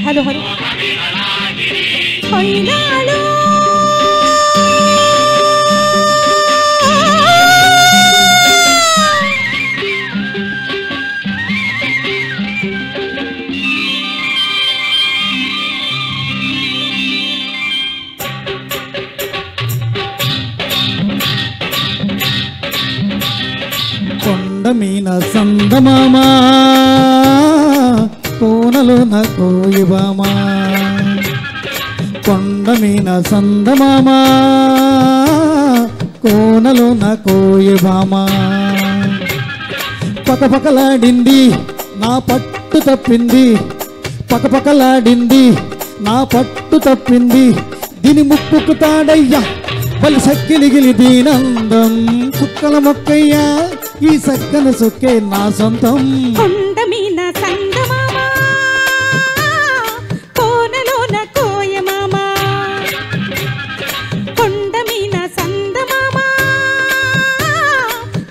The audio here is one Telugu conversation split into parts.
హలో హలో పైనాలో కొండ మీన సందమామ కోనలోన కోయిబామ కొండ మీన సందమామ కోనలోన కోయిబామ పకపకలాడింది నా పట్టు తప్పింది పకపకలాడింది నా పట్టు తప్పింది దీని ముక్కుకు తాడయ్యా బలి సక్కిలిగిలి దీనందం చుక్కల మొక్కయ్యా ఈ సక్కన సుక్కే నా సొంతం కొండ మీన సంగమామ కోనలోన కోయమామ కొండ మీన సంగమామ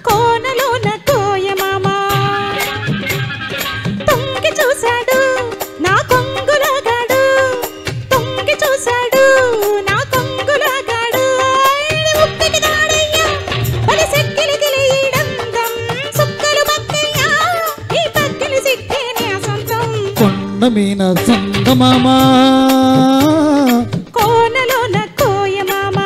కోనలోన కోయమామ తొంగి చూశాడు నా కొంగులాగాడు తొంగి చూశాడు నా కొంగులాగాడు ఉప్పికి దాడయ్యా బలి సక్కిలిగిలి కొండ మీన సందమామ కోనలోన కోయమామ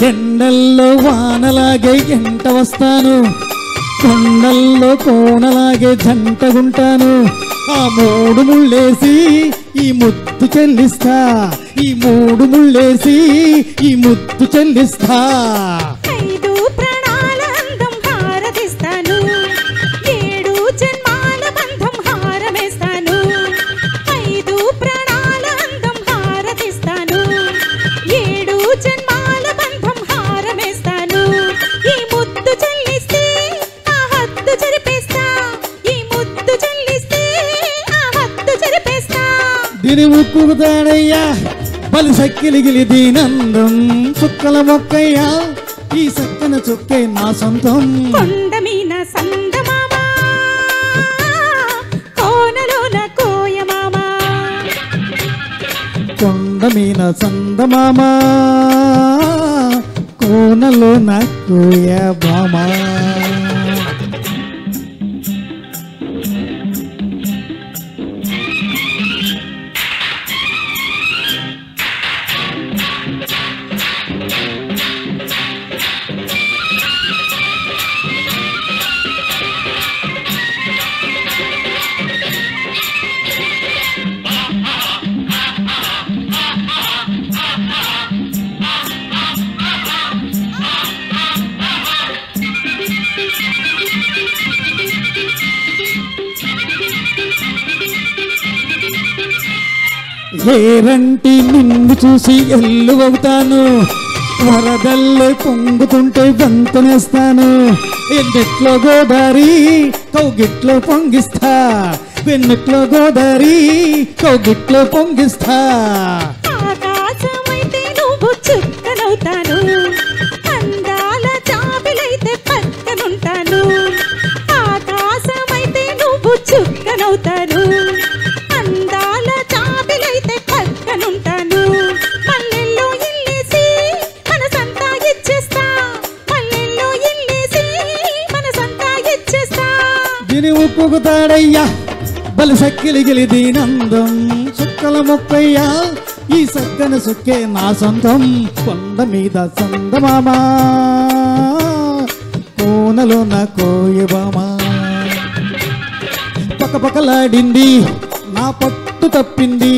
ఎండల్లో వానలాగే ఎంట వస్తాను కొండల్లో కోనలాగే జంటగుంటాను ఆ మూడు ముళ్ళేసి ఈ ముద్దు చెల్లిస్తా ఈ మూడు ముళ్ళేసి ఈ ముద్దు చెల్లిస్తా ఐదు ప్రాణాల అందం హారతిస్తాను ఏడు జన్మాల బంధం హారమేస్తాను ఐదు ప్రాణాల అందం హారతిస్తాను ఏడు జన్మాల బంధం హారమేస్తాను ఈ ముద్దు చెల్లిస్తే ఆ హద్దు జరిపేస్తా ఈ ముద్దు చెల్లిస్తే ఆ హద్దు జరిపేస్తా దీని ముక్కుకు తాడయ్యా బలి సక్కిలిగిలి దీనందం చుక్కల మొక్కయ్యా ఈ సక్కన చుక్కే నా సొంతం కొండ మీన సందమామ కోనలోన కోయమామ కొండ మీన సందమామ కోనలోన కోయబామ ఏరంటి నిన్ను చూసి ఎల్లువవుతాను వరదల్లే పొంగుతుంటే వంతనేస్తాను ఎండెట్లో గోదారి కౌగిట్లో పొంగిస్తా వెన్నెట్లో గోదారి కౌగిట్లో పొంగిస్తా ఆకాశమైతే నువ్వు చుక్కనవుతాను అందాల చాపిలైతే పక్కనుంటాను ఆకాశమైతే నువ్వు చుక్కనవుతాను అందాల చాపిలైతే పక్కనుంటాను మల్లెల్లో ఇల్లేసి మనసంతా ఇచ్చేస్తా దీని ఉప్పుకుతాడయ్యా బలి సక్కిలిగిలి దీనందం చుక్కల మొక్కయ్యా ఈ సక్కన సుక్కే నా సొంతం కొండ మీద సందమామా కోనలో నా కోయబామా పక్కపక్కలాడింది నా పట్టు తప్పింది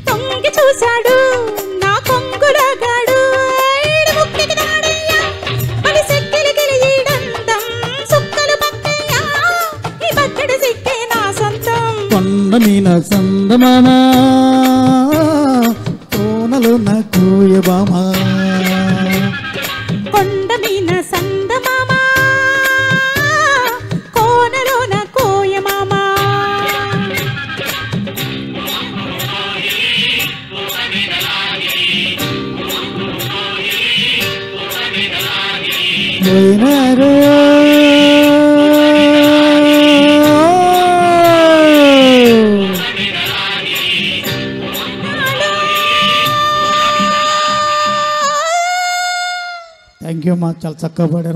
తొంగి చూశాడు నా కొంగులాగాడు కొండ మీద సందమామా కోనలో నా కోయబామా కొండ మీద సందమామా కోనలో నా కోయమామా పోయినారు థ్యాంక్ యూ మా చాలా చక్కగా పాడారు.